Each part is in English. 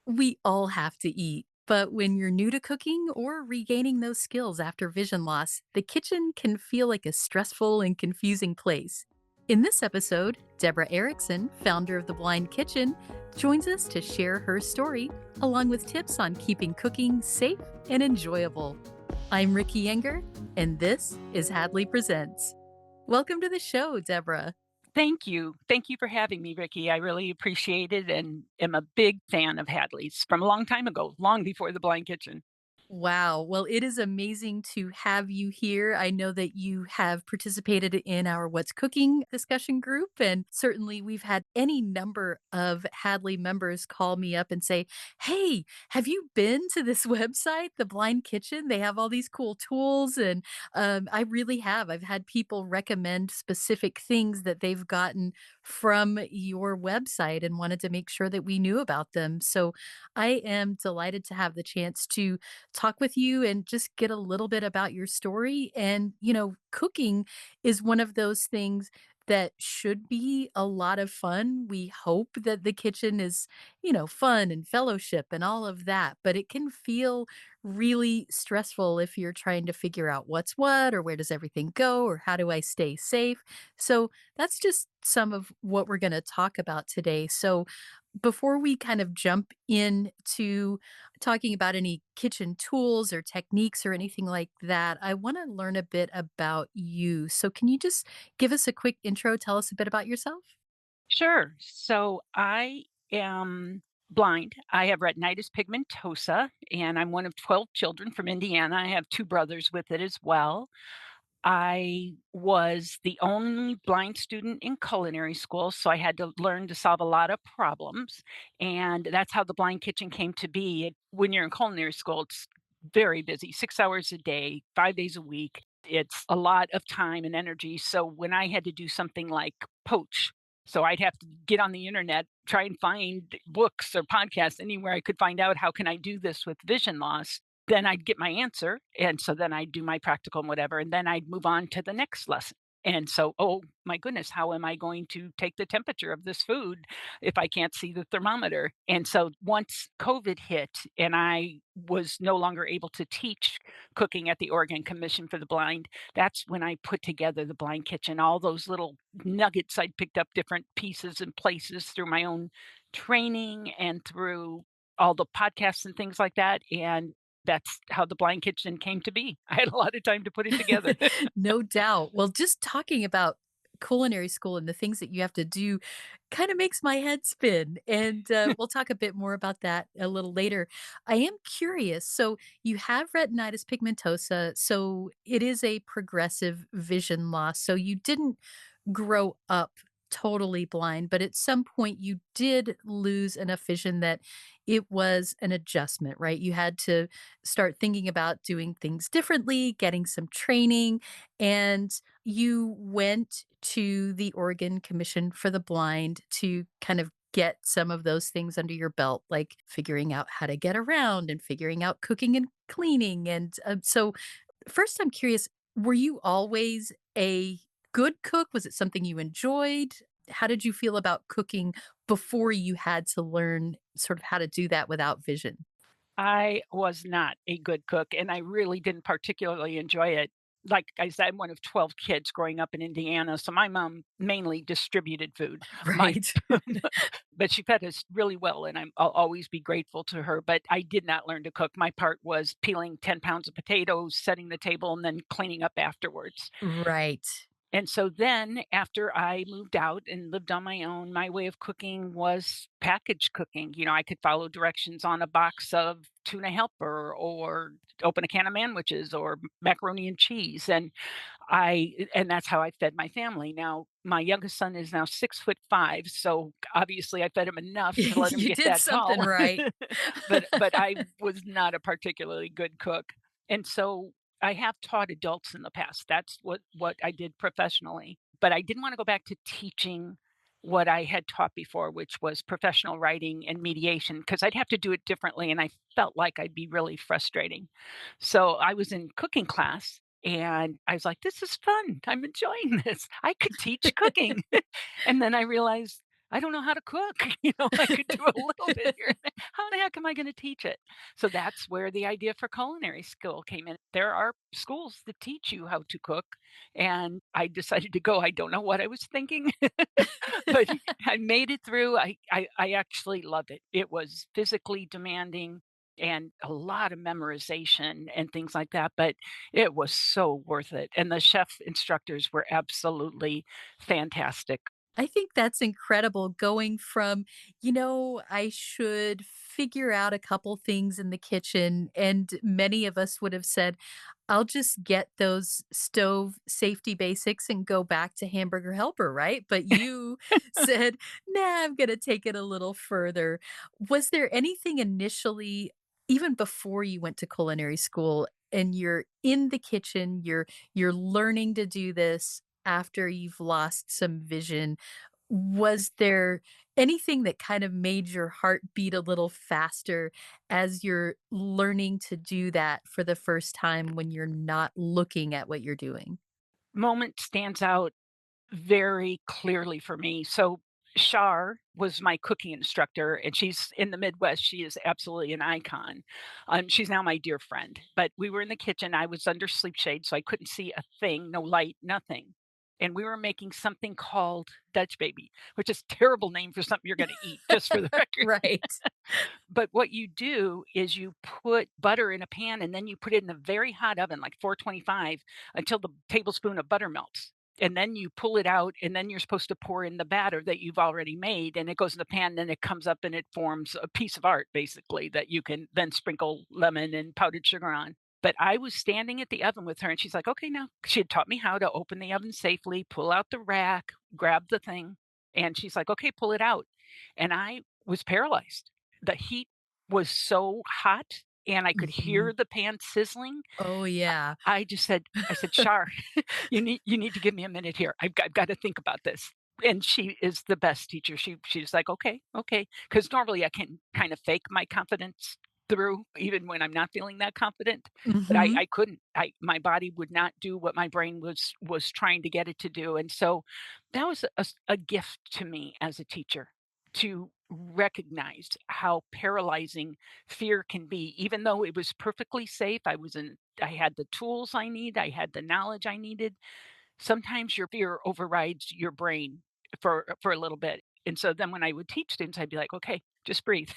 We all have to eat, but when you're new to cooking or regaining those skills after vision loss, the kitchen can feel like a stressful and confusing place. In this episode, Debra Erickson, founder of The Blind Kitchen, joins us to share her story along with tips on keeping cooking safe and enjoyable. I'm Ricky Yenger, and this is Hadley Presents. Welcome to the show, Debra. Thank you. Thank you for having me, Ricky. I really appreciate it and am a big fan of Hadley's from a long time ago, long before the Blind Kitchen. Wow. Well, it is amazing to have you here. I know that you have participated in our What's Cooking discussion group, and certainly we've had any number of Hadley members call me up and say, "Hey, have you been to this website, The Blind Kitchen? They have all these cool tools." And I really have. I've had people recommend specific things that they've gotten from your website and wanted to make sure that we knew about them. So I am delighted to have the chance to talk with you and just get a little bit about your story. And, cooking is one of those things that should be a lot of fun. We hope that the kitchen is, fun and fellowship and all of that, but it can feel really stressful if you're trying to figure out what's what or where does everything go or how do I stay safe. So that's just some of what we're going to talk about today. So before we kind of jump into talking about any kitchen tools or techniques or anything like that, I want to learn a bit about you. So, can you just give us a quick intro? Tell us a bit about yourself? Sure. So I am blind. I have retinitis pigmentosa, and I'm one of 12 children from Indiana. I have two brothers with it as well. I was the only blind student in culinary school, so I had to learn to solve a lot of problems, and that's how the blind kitchen came to be. When you're in culinary school, it's very busy, 6 hours a day, 5 days a week. It's a lot of time and energy, so when I had to do something like poach, so I'd have to get on the internet, try and find books or podcasts anywhere I could find out how can I do this with vision loss. Then I'd get my answer, and so then I'd do my practical and whatever, and then I'd move on to the next lesson. And so, oh my goodness, how am I going to take the temperature of this food if I can't see the thermometer? And so once COVID hit and I was no longer able to teach cooking at the Oregon Commission for the Blind, that's when I put together the Blind Kitchen, all those little nuggets I'd picked up different pieces and places through my own training and through all the podcasts and things like that. And that's how the Blind Kitchen came to be. I had a lot of time to put it together. No doubt. Well, just talking about culinary school and the things that you have to do kind of makes my head spin. And we'll talk a bit more about that a little later. I am curious. So, you have retinitis pigmentosa. So, it is a progressive vision loss. So, you didn't grow up totally blind, but at some point you did lose enough vision that it was an adjustment, right? You had to start thinking about doing things differently, getting some training, and you went to the Oregon Commission for the Blind to kind of get some of those things under your belt, like figuring out how to get around and figuring out cooking and cleaning. And so, first, I'm curious, were you always a good cook? Was it something you enjoyed? How did you feel about cooking before you had to learn sort of how to do that without vision? I was not a good cook, and I really didn't particularly enjoy it. Like I said, I'm one of 12 kids growing up in Indiana, so my mom mainly distributed food. My Right. but she fed us really well, and I'll always be grateful to her, but I did not learn to cook. My part was peeling 10 pounds of potatoes, setting the table, and then cleaning up afterwards. Right. And so then after I moved out and lived on my own, my way of cooking was packaged cooking. I could follow directions on a box of tuna helper or open a can of sandwiches or macaroni and cheese. And that's how I fed my family. Now, my youngest son is now 6'5", so obviously I fed him enough to let him You get did that something tall. right. But I was not a particularly good cook. And so I have taught adults in the past. That's what I did professionally. But I didn't want to go back to teaching what I had taught before, which was professional writing and mediation, because I'd have to do it differently. And I felt like I'd be really frustrating. So I was in cooking class and I was like, this is fun. I'm enjoying this. I could teach cooking. And then I realized I don't know how to cook. I could do a little bit here. How the heck am I gonna teach it? So that's where the idea for culinary school came in. There are schools that teach you how to cook, and I decided to go. I don't know what I was thinking, but I made it through. I actually loved it. It was physically demanding and a lot of memorization and things like that, but it was so worth it, and the chef instructors were absolutely fantastic. I think that's incredible going from, I should figure out a couple things in the kitchen. And many of us would have said, I'll just get those stove safety basics and go back to hamburger helper, right? But you said, nah, I'm going to take it a little further. Was there anything initially, even before you went to culinary school, and you're in the kitchen, you're learning to do this after you've lost some vision, was there anything that kind of made your heart beat a little faster as you're learning to do that for the first time when you're not looking at what you're doing? Moment stands out very clearly for me. So Shar was my cooking instructor, and she's in the Midwest. She is absolutely an icon. She's now my dear friend. But we were in the kitchen. I was under sleep shade, so I couldn't see a thing, no light, nothing. And we were making something called Dutch Baby, which is a terrible name for something you're going to eat, just for the record. Right. But what you do is you put butter in a pan and then you put it in a very hot oven, like 425, until the tablespoon of butter melts. And then you pull it out, and then you're supposed to pour in the batter that you've already made, and it goes in the pan, and then it comes up and it forms a piece of art basically that you can then sprinkle lemon and powdered sugar on. But I was standing at the oven with her, and she's like, "Okay, now." She had taught me how to open the oven safely, pull out the rack, grab the thing, and she's like, "Okay, pull it out." And I was paralyzed. The heat was so hot, and I could Mhm. hear the pan sizzling. Oh, yeah. I just said I said, "Shar, you need to give me a minute here. I've got to think about this." And she is the best teacher. She's like, "Okay, okay," because normally I can kind of fake my confidence through even when I'm not feeling that confident, but I Mhm. I couldn't. My body would not do what my brain was trying to get it to do, and so that was a gift to me as a teacher to recognize how paralyzing fear can be. Even though it was perfectly safe, I had the tools I need, I had the knowledge I needed. Sometimes your fear overrides your brain for a little bit. And so then when I would teach students, I'd be like, "Okay, just breathe.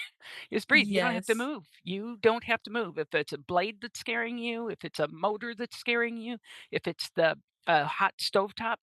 Just breathe. You don't have to Yes. move. You don't have to move. If it's a blade that's scaring you, if it's a motor that's scaring you, if it's the hot stovetop,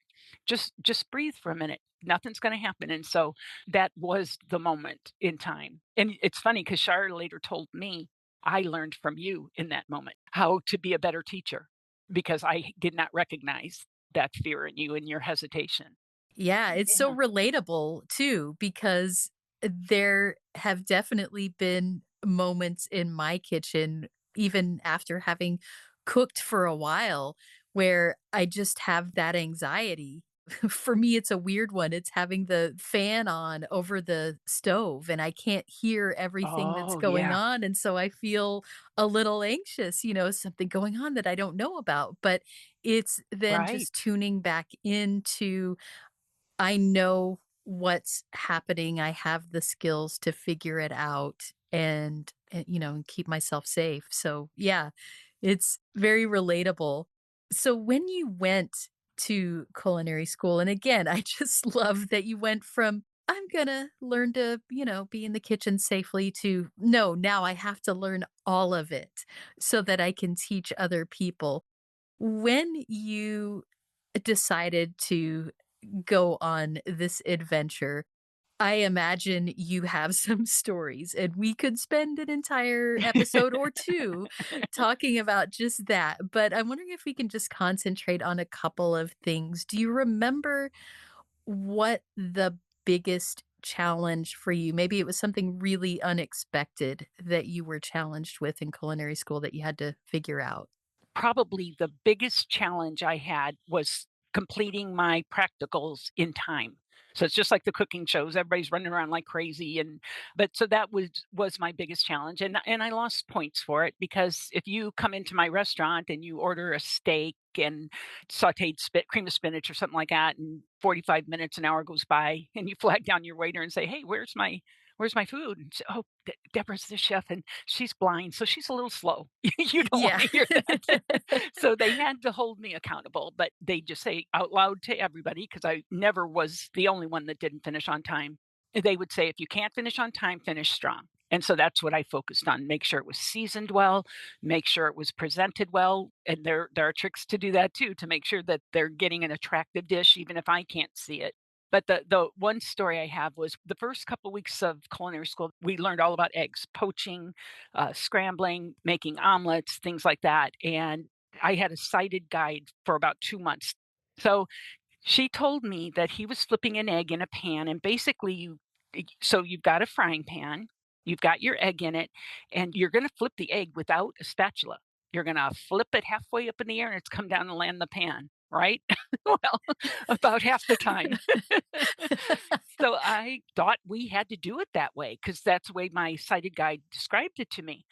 just breathe for a minute. Nothing's going to happen." And so that was the moment in time. And it's funny because Shar later told me, "I learned from you in that moment how to be a better teacher because I did not recognize that fear in you and your hesitation." Yeah, it's so Yeah. relatable too, because there have definitely been moments in my kitchen, even after having cooked for a while, where I just have that anxiety. For me, it's a weird one. It's having the fan on over the stove and I can't hear everything that's Oh, going yeah. on. And so I feel a little anxious, something going on that I don't know about. But it's then Right. just tuning back into, I know what's happening. I have the skills to figure it out and keep myself safe. So, yeah, it's very relatable. So, when you went to culinary school, and again, I just love that you went from, I'm going to learn to, be in the kitchen safely to, no, now I have to learn all of it so that I can teach other people. When you decided to go on this adventure, I imagine you have some stories, and we could spend an entire episode or 2 talking about just that, but I'm wondering if we can just concentrate on a couple of things. Do you remember what the biggest challenge for you, maybe it was something really unexpected that you were challenged with in culinary school that you had to figure out? Probably the biggest challenge I had was completing my practicals in time. So it's just like the cooking shows, everybody's running around like crazy, and but so that was my biggest challenge, and I lost points for it because if you come into my restaurant and you order a steak and sautéed cream of spinach or something like that, and 45 minutes, an hour goes by, and you flag down your waiter and say, "Hey, "Where's my food?" And she, "Oh, Deborah's the chef, and she's blind, so she's a little slow." You don't Yeah. wanna hear that. So they had to hold me accountable, but they just say out loud to everybody, because I never was the only one that didn't finish on time. They would say, "If you can't finish on time, finish strong." And so that's what I focused on, make sure it was seasoned well, make sure it was presented well, and there are tricks to do that too, to make sure that they're getting an attractive dish even if I can't see it. But the one story I have was the first couple weeks of culinary school, we learned all about eggs, poaching, scrambling, making omelets, things like that, and I had a sighted guide for about 2 months. So she told me that he was flipping an egg in a pan, and basically so you've got a frying pan, you've got your egg in it, and you're gonna flip the egg without a spatula. You're gonna flip it halfway up in the air, and it's come down and land in the pan, right? Well, about half the time. So I thought we had to do it that way because that's the way my sighted guide described it to me.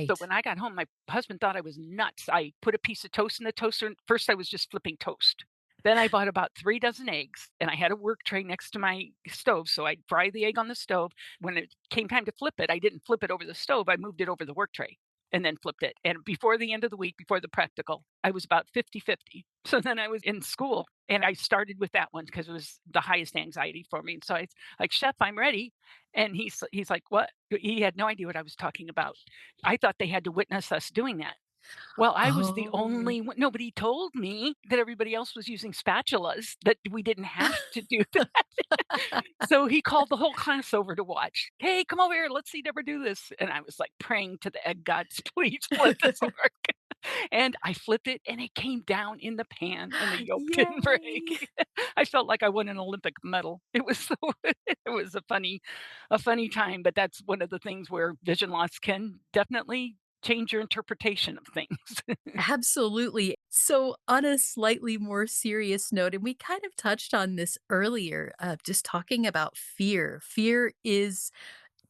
So Right. when I got home, my husband thought I was nuts. I put a piece of toast in the toaster. And first, I was just flipping toast. Then I bought about 3 dozen eggs, and I had a work tray next to my stove, so I'd fry the egg on the stove. When it came time to flip it, I didn't flip it over the stove, I moved it over the work tray and then flipped it. And before the end of the week, before the practical, I was about 50-50. So then I was in school, and I started with that one because it was the highest anxiety for me. And so I like, "Chef, I'm ready." And he's like, "What?" He had no idea what I was talking about. I thought they had to witness us doing that. Well, I was the Oh. only one, nobody told me that everybody else was using spatulas, that we didn't have to do that. So he called the whole class over to watch. "Hey, come over here, let's see Deborah do this." And I was like praying to the egg gods, "Please let this work." And I flipped it and it came down in the pan and the yolk didn't Yay. break. I felt like I won an Olympic medal. It was so it was a funny time, but that's one of the things where vision loss can definitely change your interpretation of things. Absolutely. So, on a slightly more serious note, and we kind of touched on this earlier, just talking about fear. Fear is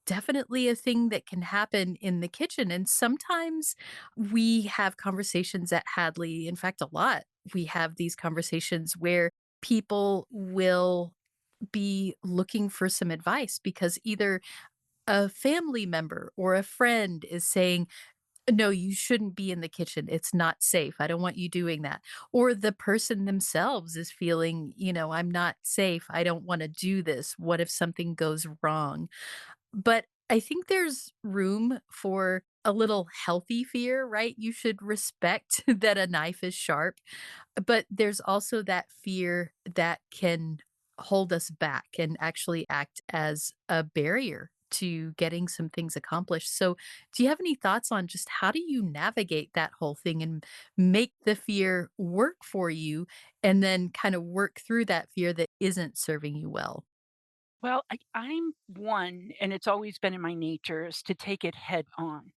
definitely a thing that can happen in the kitchen. And sometimes we have conversations at Hadley. In fact, a lot. We have these conversations where people will be looking for some advice because either a family member or a friend is saying, "No, you shouldn't be in the kitchen. It's not safe. I don't want you doing that." Or the person themselves is feeling, "I'm not safe. I don't want to do this. What if something goes wrong?" But I think there's room for a little healthy fear, right? You should respect that a knife is sharp, but there's also that fear that can hold us back and actually act as a barrier to getting some things accomplished. So, do you have any thoughts on just how do you navigate that whole thing and make the fear work for you and then kind of work through that fear that isn't serving you well? Well, I'm one, and it's always been in my nature, is to take it head on.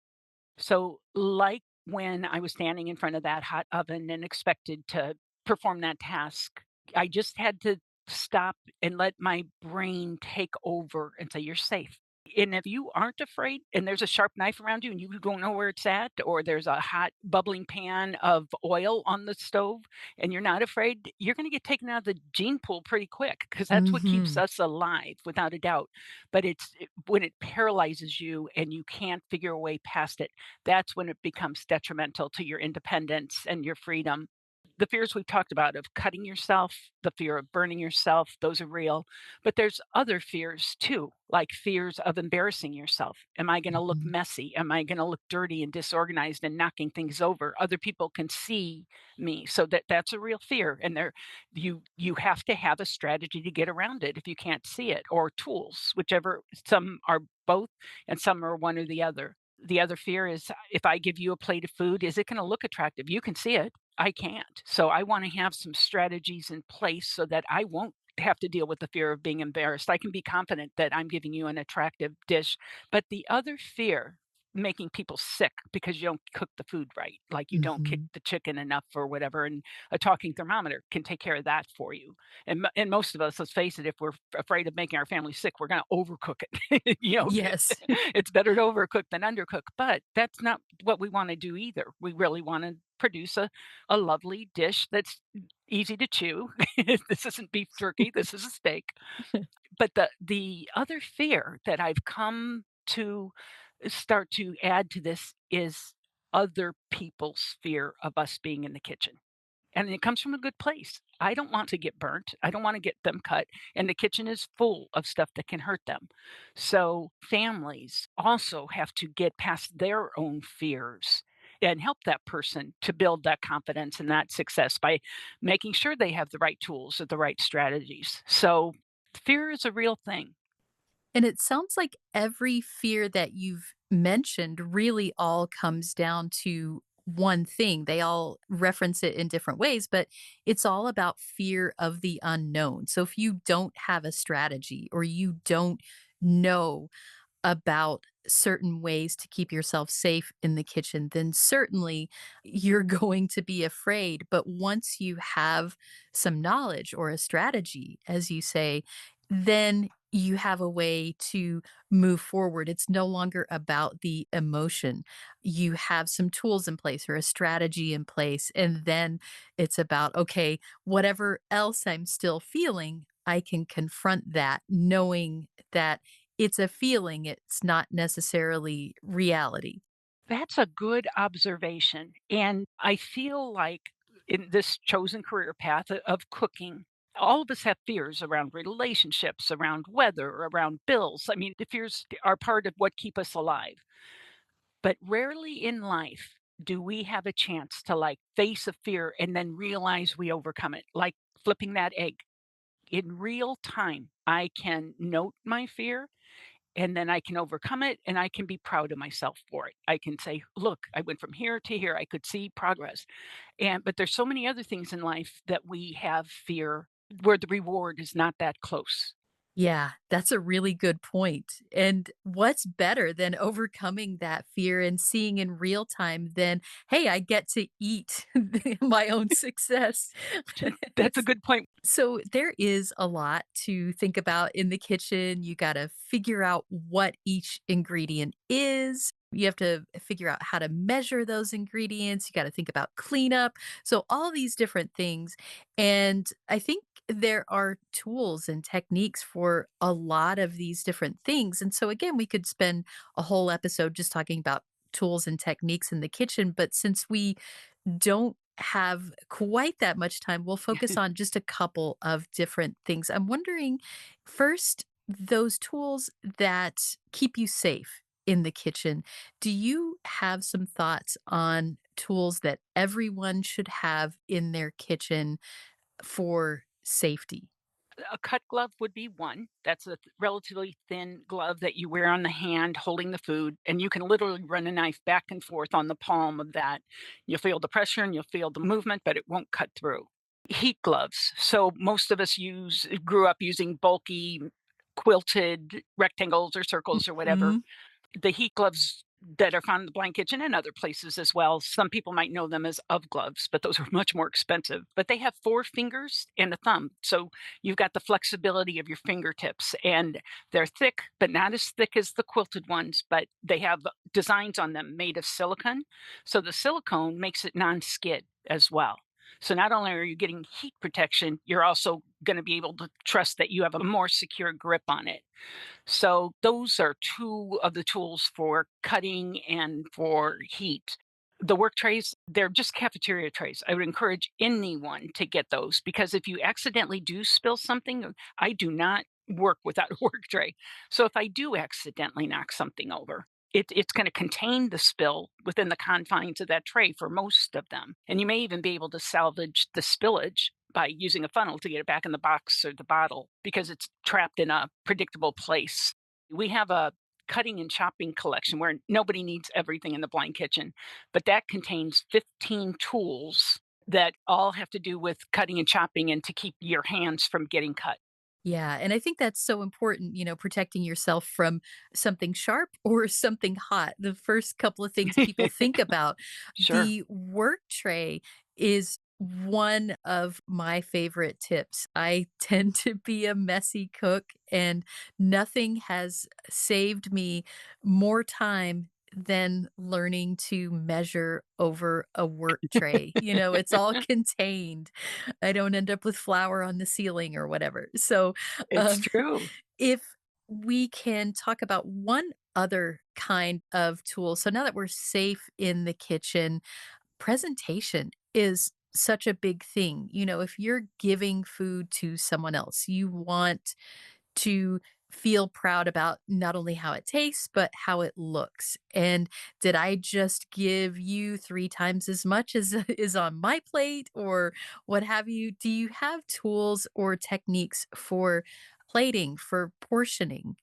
So, like when I was standing in front of that hot oven and expected to perform that task, I just had to stop and let my brain take over and say, "You're safe." And if you aren't afraid and there's a sharp knife around you and you don't know where it's at, or there's a hot bubbling pan of oil on the stove and you're not afraid, you're going to get taken out of the gene pool pretty quick because that's what keeps Mhm. us alive without a doubt. But when it paralyzes you and you can't figure a way past it, that's when it becomes detrimental to your independence and your freedom. The fears we've talked about of cutting yourself, the fear of burning yourself, those are real. But there's other fears too, like fears of embarrassing yourself. Am I going to look Mhm. messy? Am I going to look dirty and disorganized and knocking things over? Other people can see me. So that's a real fear. And you have to have a strategy to get around it if you can't see it, or tools, whichever. Some are both and some are one or the other. The other fear is, if I give you a plate of food, is it going to look attractive? You can see it. I can't. So I want to have some strategies in place so that I won't have to deal with the fear of being embarrassed. I can be confident that I'm giving you an attractive dish. But the other fear, making people sick because you don't cook the food right, like you don't kick Mhm. the chicken enough or whatever, and a talking thermometer can take care of that for you. And most of us, let's face it, if we're afraid of making our family sick, we're going to overcook it. Yes. It's better to overcook than undercook. But that's not what we want to do either. We really want to produce a lovely dish that's easy to chew. This isn't beef jerky, this is a steak. But the other fear that I've come to start to add to this is other people's fear of us being in the kitchen. And it comes from a good place. I don't want to get burnt. I don't want to get them cut. And the kitchen is full of stuff that can hurt them. So families also have to get past their own fears and help that person to build that confidence and that success by making sure they have the right tools or the right strategies. So fear is a real thing. And it sounds like every fear that you've mentioned really all comes down to one thing. They all reference it in different ways, but it's all about fear of the unknown. So if you don't have a strategy or you don't know about certain ways to keep yourself safe in the kitchen, then certainly you're going to be afraid. But once you have some knowledge or a strategy, as you say, then you have a way to move forward. It's no longer about the emotion. You have some tools in place or a strategy in place. And then it's about, okay, whatever else I'm still feeling, I can confront that knowing that it's a feeling, it's not necessarily reality. That's a good observation, and I feel like in this chosen career path of cooking, all of us have fears around relationships, around weather, around bills. I mean, the fears are part of what keep us alive. But rarely in life do we have a chance to, like, face a fear and then realize we overcome it, like flipping that egg. In real time, I can note my fear and then I can overcome it and I can be proud of myself for it. I can say, "Look, I went from here to here. I could see progress." And but there's so many other things in life that we have fear where the reward is not that close. Yeah, that's a really good point. And what's better than overcoming that fear and seeing in real time than, hey, I get to eat my own success. That's a It's good point. so there is a lot to think about in the kitchen. You got to figure out what each ingredient is. You have to figure out how to measure those ingredients. You got to think about cleanup. So, all these different things. And I think there are tools and techniques for a lot of these different things. And so, again, we could spend a whole episode just talking about tools and techniques in the kitchen. But since we don't have quite that much time, we'll focus on just a couple of different things. I'm wondering first, those tools that keep you safe in the kitchen, do you have some thoughts on tools that everyone should have in their kitchen for safety? A cut glove would be one. That's a relatively thin glove that you wear on the hand holding the food, and you can literally run a knife back and forth on the palm of that. You'll feel the pressure and you'll feel the movement, but it won't cut through. Heat gloves. So most of us grew up using bulky quilted rectangles or circles or whatever. Mhm. The heat gloves that are found in the blind kitchen and other places as well. Some people might know them as of gloves, but those are much more expensive. But they have 4 fingers and a thumb. So you've got the flexibility of your fingertips and they're thick, but not as thick as the quilted ones, but they have designs on them made of silicone. So the silicone makes it non-skid as well. So not only are you getting heat protection, you're also going to be able to trust that you have a more secure grip on it. So those are 2 of the tools for cutting and for heat. The work trays, they're just cafeteria trays. I would encourage anyone to get those because if you accidentally do spill something, I do not work without a work tray. So if I do accidentally knock something over, it's going to contain the spill within the confines of that tray for most of them. And you may even be able to salvage the spillage by using a funnel to get it back in the box or the bottle because it's trapped in a predictable place. We have a cutting and chopping collection where nobody needs everything in the blind kitchen, but that contains 15 tools that all have to do with cutting and chopping and to keep your hands from getting cut. Yeah, and I think that's so important, protecting yourself from something sharp or something hot. The first couple of things people think about. Sure. The work tray is one of my favorite tips. I tend to be a messy cook, and nothing has saved me more time than learning to measure over a work tray. You know, it's all contained. I don't end up with flour on the ceiling or whatever. So, It's um, true. if we can talk about one other kind of tool. So now that we're safe in the kitchen, presentation is such a big thing. You know, if you're giving food to someone else, you want to feel proud about not only how it tastes, but how it looks. And did I just give you 3 times as much as is on my plate or what have you? Do you have tools or techniques for plating, for portioning?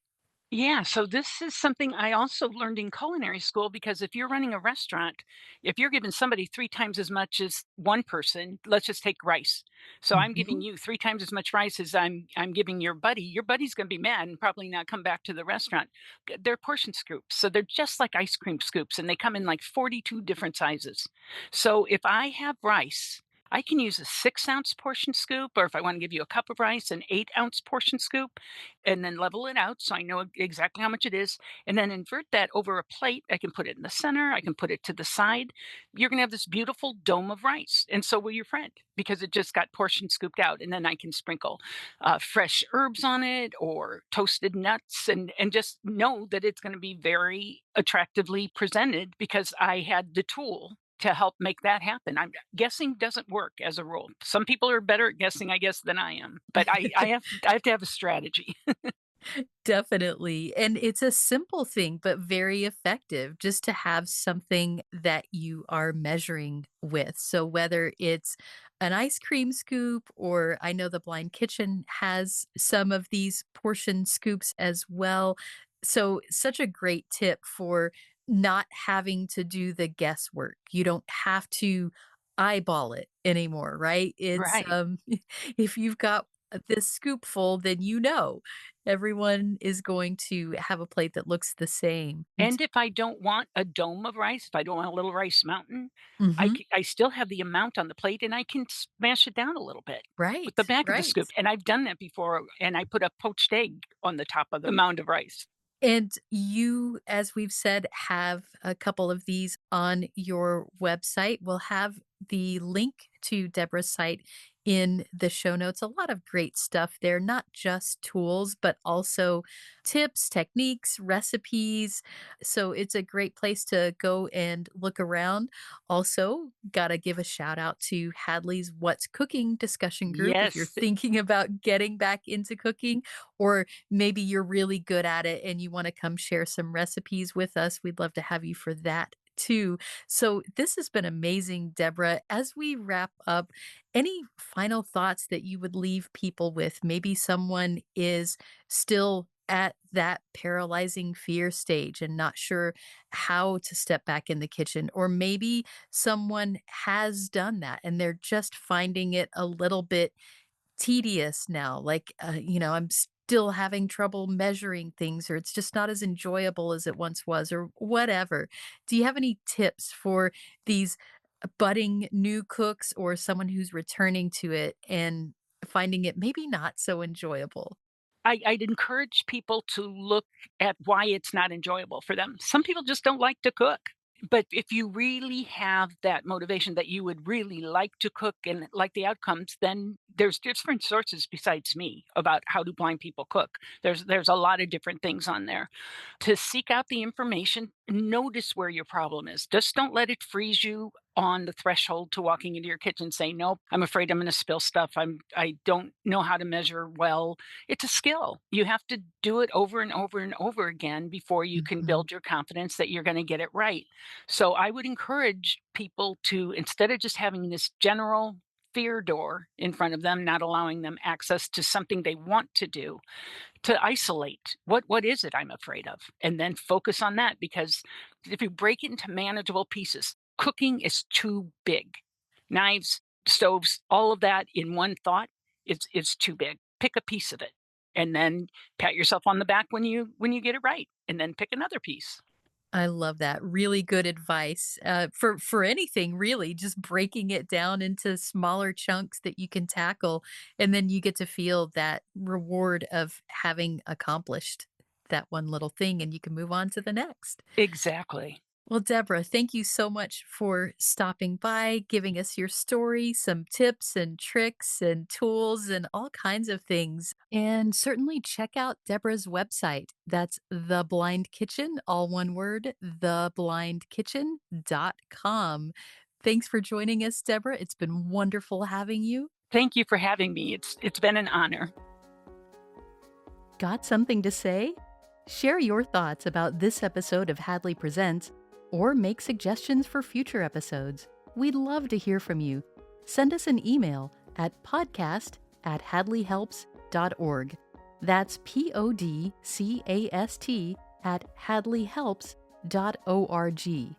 Yeah, so this is something I also learned in culinary school because if you're running a restaurant, if you're giving somebody 3 times as much as one person, let's just take rice. So I'm giving Mhm. you 3 times as much rice as I'm giving your buddy's gonna be mad and probably not come back to the restaurant. They're portion scoops, so they're just like ice cream scoops, and they come in like 42 different sizes. So if I have rice, I can use a 6-ounce portion scoop, or if I wanna give you a cup of rice, an 8-ounce portion scoop, and then level it out so I know exactly how much it is, and then invert that over a plate. I can put it in the center, I can put it to the side. You're gonna have this beautiful dome of rice, and so will your friend because it just got portion scooped out, and then I can sprinkle fresh herbs on it or toasted nuts, and just know that it's going to be very attractively presented because I had the tool to help make that happen. I'm guessing doesn't work as a rule. Some people are better at guessing, I guess, than I am, but I have to have a strategy. Definitely. And it's a simple thing, but very effective just to have something that you are measuring with. So whether it's an ice cream scoop, or I know the Blind Kitchen has some of these portion scoops as well. So, such a great tip for not having to do the guesswork. You don't have to eyeball it anymore, right? It's Right. if you've got this scoopful, then you know everyone is going to have a plate that looks the same. And if I don't want a dome of rice, if I don't want a little rice mountain, Mhm. I still have the amount on the plate and I can smash it down a little bit with the Right, back of the right. scoop. And I've done that before. And I put a poached egg on the top of the mound of rice. And you, as we've said, have a couple of these on your website. We'll have the link to Deborah's site in the show notes. A lot of great stuff there, not just tools, but also tips, techniques, recipes. So it's a great place to go and look around. Also, got to give a shout out to Hadley's What's Cooking discussion group if you're Yes, thinking about getting back into cooking, or maybe you're really good at it and you want to come share some recipes with us. We'd love to have you for that too. So, this has been amazing, Deborah. As we wrap up, any final thoughts that you would leave people with? Maybe someone is still at that paralyzing fear stage and not sure how to step back in the kitchen, or maybe someone has done that and they're just finding it a little bit tedious now, like, I'm still having trouble measuring things, or it's just not as enjoyable as it once was, or whatever. Do you have any tips for these budding new cooks or someone who's returning to it and finding it maybe not so enjoyable? I'd encourage people to look at why it's not enjoyable for them. Some people just don't like to cook. But if you really have that motivation that you would really like to cook and like the outcomes, then there's different sources besides me about how do blind people cook. There's a lot of different things on there. To seek out the information, notice where your problem is. Just don't let it freeze you on the threshold to walking into your kitchen saying, "Nope, I'm afraid I'm gonna spill stuff. I don't know how to measure well." It's a skill. You have to do it over and over and over again before you can Mhm. build your confidence that you're gonna get it right. So I would encourage people to, instead of just having this general fear door in front of them, not allowing them access to something they want to do, to isolate what is it I'm afraid of, and then focus on that, because if you break it into manageable pieces, cooking is too big. Knives, stoves, all of that in one thought, it's too big. Pick a piece of it and then pat yourself on the back when you get it right, and then pick another piece. I love that. Really good advice, for anything really, just breaking it down into smaller chunks that you can tackle, and then you get to feel that reward of having accomplished that one little thing, and you can move on to the next. Exactly. Well, Deborah, thank you so much for stopping by, giving us your story, some tips and tricks and tools and all kinds of things. And certainly check out Deborah's website. That's The Blind Kitchen, all one word, theblindkitchen.com. Thanks for joining us, Deborah. It's been wonderful having you. Thank you for having me. It's been an honor. Got something to say? Share your thoughts about this episode of Hadley Presents or make suggestions for future episodes. We'd love to hear from you. Send us an email at podcast@hadleyhelps.org. That's podcast@hadleyhelps.org.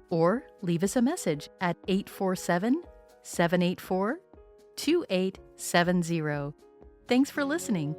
Or leave us a message at 847-784-2870. Thanks for listening.